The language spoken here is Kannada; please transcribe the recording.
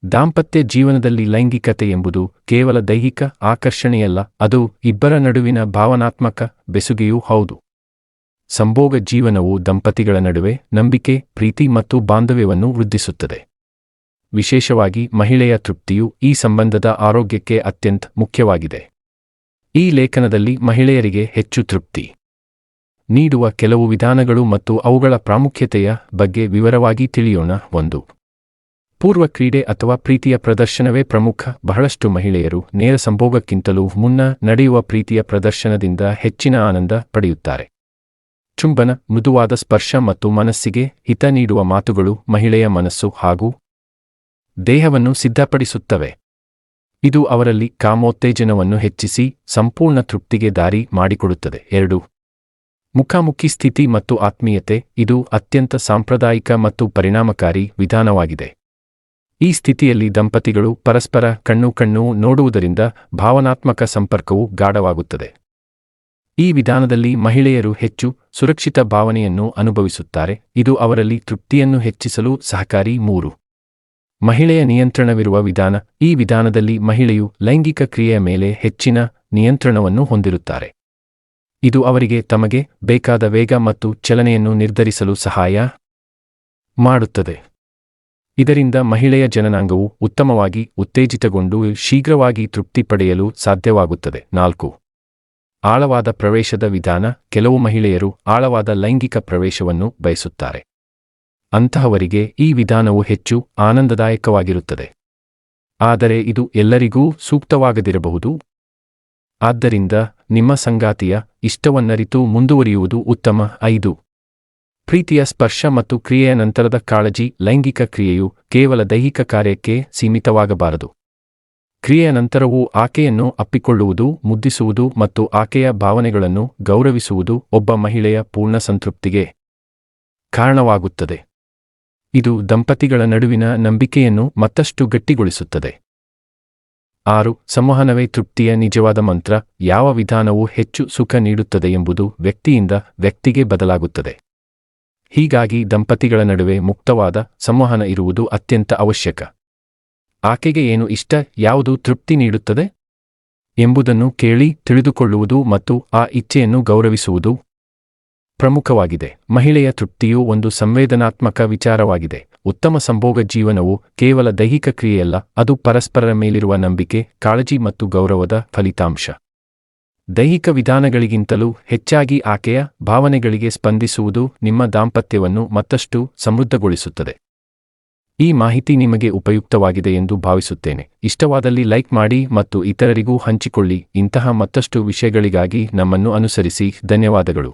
ದಾಂಪತ್ಯ ಜೀವನದಲ್ಲಿ ಲೈಂಗಿಕತೆ ಎಂಬುದು ಕೇವಲ ದೈಹಿಕ ಆಕರ್ಷಣೆಯಲ್ಲ, ಅದು ಇಬ್ಬರ ನಡುವಿನ ಭಾವನಾತ್ಮಕ ಬೆಸುಗೆಯೂ ಹೌದು. ಸಂಭೋಗ ಜೀವನವು ದಂಪತಿಗಳ ನಡುವೆ ನಂಬಿಕೆ, ಪ್ರೀತಿ ಮತ್ತು ಬಾಂಧವ್ಯವನ್ನು ವೃದ್ಧಿಸುತ್ತದೆ. ವಿಶೇಷವಾಗಿ ಮಹಿಳೆಯ ತೃಪ್ತಿಯು ಈ ಸಂಬಂಧದ ಆರೋಗ್ಯಕ್ಕೆ ಅತ್ಯಂತ ಮುಖ್ಯವಾಗಿದೆ. ಈ ಲೇಖನದಲ್ಲಿ ಮಹಿಳೆಯರಿಗೆ ಹೆಚ್ಚು ತೃಪ್ತಿ ನೀಡುವ ಕೆಲವು ವಿಧಾನಗಳು ಮತ್ತು ಅವುಗಳ ಪ್ರಾಮುಖ್ಯತೆಯ ಬಗ್ಗೆ ವಿವರವಾಗಿ ತಿಳಿಯೋಣ. 1. ಪೂರ್ವ ಕ್ರೀಡೆ ಅಥವಾ ಪ್ರೀತಿಯ ಪ್ರದರ್ಶನವೇ ಪ್ರಮುಖ. ಬಹಳಷ್ಟು ಮಹಿಳೆಯರು ನೇರ ಸಂಭೋಗಕ್ಕಿಂತಲೂ ಮುನ್ನ ನಡೆಯುವ ಪ್ರೀತಿಯ ಪ್ರದರ್ಶನದಿಂದ ಹೆಚ್ಚಿನ ಆನಂದ ಪಡೆಯುತ್ತಾರೆ. ಚುಂಬನ, ಮೃದುವಾದ ಸ್ಪರ್ಶ ಮತ್ತು ಮನಸ್ಸಿಗೆ ಹಿತ ನೀಡುವ ಮಾತುಗಳು ಮಹಿಳೆಯ ಮನಸ್ಸು ಹಾಗೂ ದೇಹವನ್ನು ಸಿದ್ಧಪಡಿಸುತ್ತವೆ. ಇದು ಅವರಲ್ಲಿ ಕಾಮೋತ್ತೇಜನವನ್ನು ಹೆಚ್ಚಿಸಿ ಸಂಪೂರ್ಣ ತೃಪ್ತಿಗೆ ದಾರಿ ಮಾಡಿಕೊಡುತ್ತದೆ. 2. ಮುಖಾಮುಖಿ ಸ್ಥಿತಿ ಮತ್ತು ಆತ್ಮೀಯತೆ. ಇದು ಅತ್ಯಂತ ಸಾಂಪ್ರದಾಯಿಕ ಮತ್ತು ಪರಿಣಾಮಕಾರಿ ವಿಧಾನವಾಗಿದೆ. ಈ ಸ್ಥಿತಿಯಲ್ಲಿ ದಂಪತಿಗಳು ಪರಸ್ಪರ ಕಣ್ಣು ನೋಡುವುದರಿಂದ ಭಾವನಾತ್ಮಕ ಸಂಪರ್ಕವು ಗಾಢವಾಗುತ್ತದೆ. ಈ ವಿಧಾನದಲ್ಲಿ ಮಹಿಳೆಯರು ಹೆಚ್ಚು ಸುರಕ್ಷಿತ ಭಾವನೆಯನ್ನು ಅನುಭವಿಸುತ್ತಾರೆ, ಇದು ಅವರಲ್ಲಿ ತೃಪ್ತಿಯನ್ನು ಹೆಚ್ಚಿಸಲು ಸಹಕಾರಿ. 3. ಮಹಿಳೆಯ ನಿಯಂತ್ರಣವಿರುವ ವಿಧಾನ. ಈ ವಿಧಾನದಲ್ಲಿ ಮಹಿಳೆಯು ಲೈಂಗಿಕ ಕ್ರಿಯೆಯ ಮೇಲೆ ಹೆಚ್ಚಿನ ನಿಯಂತ್ರಣವನ್ನು ಹೊಂದಿರುತ್ತಾರೆ. ಇದು ಅವರಿಗೆ ತಮಗೆ ಬೇಕಾದ ವೇಗ ಮತ್ತು ಚಲನೆಯನ್ನು ನಿರ್ಧರಿಸಲು ಸಹಾಯ ಮಾಡುತ್ತದೆ. ಇದರಿಂದ ಮಹಿಳೆಯ ಜನನಾಂಗವು ಉತ್ತಮವಾಗಿ ಉತ್ತೇಜಿತಗೊಂಡು ಶೀಘ್ರವಾಗಿ ತೃಪ್ತಿ ಪಡೆಯಲು ಸಾಧ್ಯವಾಗುತ್ತದೆ. 4. ಆಳವಾದ ಪ್ರವೇಶದ ವಿಧಾನ. ಕೆಲವು ಮಹಿಳೆಯರು ಆಳವಾದ ಲೈಂಗಿಕ ಪ್ರವೇಶವನ್ನು ಬಯಸುತ್ತಾರೆ. ಅಂತಹವರಿಗೆ ಈ ವಿಧಾನವು ಹೆಚ್ಚು ಆನಂದದಾಯಕವಾಗಿರುತ್ತದೆ. ಆದರೆ ಇದು ಎಲ್ಲರಿಗೂ ಸೂಕ್ತವಾಗದಿರಬಹುದು. ಆದ್ದರಿಂದ ನಿಮ್ಮ ಸಂಗಾತಿಯ ಇಷ್ಟವನ್ನರಿತು ಮುಂದುವರಿಯುವುದು ಉತ್ತಮ. 5. ಪ್ರೀತಿಯ ಸ್ಪರ್ಶ ಮತ್ತು ಕ್ರಿಯೆಯ ನಂತರದ ಕಾಳಜಿ. ಲೈಂಗಿಕ ಕ್ರಿಯೆಯು ಕೇವಲ ದೈಹಿಕ ಕಾರ್ಯಕ್ಕೆ ಸೀಮಿತವಾಗಬಾರದು. ಕ್ರಿಯೆಯ ನಂತರವೂ ಆಕೆಯನ್ನು ಅಪ್ಪಿಕೊಳ್ಳುವುದು, ಮುದ್ದಿಸುವುದು ಮತ್ತು ಆಕೆಯ ಭಾವನೆಗಳನ್ನು ಗೌರವಿಸುವುದು ಒಬ್ಬ ಮಹಿಳೆಯ ಪೂರ್ಣ ಸಂತೃಪ್ತಿಗೆ ಕಾರಣವಾಗುತ್ತದೆ. ಇದು ದಂಪತಿಗಳ ನಡುವಿನ ನಂಬಿಕೆಯನ್ನು ಮತ್ತಷ್ಟು ಗಟ್ಟಿಗೊಳಿಸುತ್ತದೆ. 6. ಸಂವಹನವೇ ತೃಪ್ತಿಯ ನಿಜವಾದ ಮಂತ್ರ. ಯಾವ ವಿಧಾನವು ಹೆಚ್ಚು ಸುಖ ನೀಡುತ್ತದೆ ಎಂಬುದು ವ್ಯಕ್ತಿಯಿಂದ ವ್ಯಕ್ತಿಗೆ ಬದಲಾಗುತ್ತದೆ. ಹೀಗಾಗಿ ದಂಪತಿಗಳ ನಡುವೆ ಮುಕ್ತವಾದ ಸಂವಹನ ಇರುವುದು ಅತ್ಯಂತ ಅವಶ್ಯಕ. ಆಕೆಗೆ ಏನು ಇಷ್ಟ, ಯಾವುದು ತೃಪ್ತಿ ನೀಡುತ್ತದೆ ಎಂಬುದನ್ನು ಕೇಳಿ ತಿಳಿದುಕೊಳ್ಳುವುದು ಮತ್ತು ಆ ಇಚ್ಛೆಯನ್ನು ಗೌರವಿಸುವುದು ಪ್ರಮುಖವಾಗಿದೆ. ಮಹಿಳೆಯ ತೃಪ್ತಿಯು ಒಂದು ಸಂವೇದನಾತ್ಮಕ ವಿಚಾರವಾಗಿದೆ. ಉತ್ತಮ ಸಂಭೋಗ ಜೀವನವು ಕೇವಲ ದೈಹಿಕ ಕ್ರಿಯೆಯಲ್ಲ, ಅದು ಪರಸ್ಪರರ ಮೇಲಿರುವ ನಂಬಿಕೆ, ಕಾಳಜಿ ಮತ್ತು ಗೌರವದ ಫಲಿತಾಂಶ. ದೈಹಿಕ ವಿಧಾನಗಳಿಗಿಂತಲೂ ಹೆಚ್ಚಾಗಿ ಆಕೆಯ ಭಾವನೆಗಳಿಗೆ ಸ್ಪಂದಿಸುವುದು ನಿಮ್ಮ ದಾಂಪತ್ಯವನ್ನು ಮತ್ತಷ್ಟು ಸಮೃದ್ಧಗೊಳಿಸುತ್ತದೆ. ಈ ಮಾಹಿತಿ ನಿಮಗೆ ಉಪಯುಕ್ತವಾಗಿದೆ ಎಂದು ಭಾವಿಸುತ್ತೇನೆ. ಇಷ್ಟವಾದಲ್ಲಿ ಲೈಕ್ ಮಾಡಿ ಮತ್ತು ಇತರರಿಗೂ ಹಂಚಿಕೊಳ್ಳಿ. ಇಂತಹ ಮತ್ತಷ್ಟು ವಿಷಯಗಳಿಗಾಗಿ ನಮ್ಮನ್ನು ಅನುಸರಿಸಿ. ಧನ್ಯವಾದಗಳು.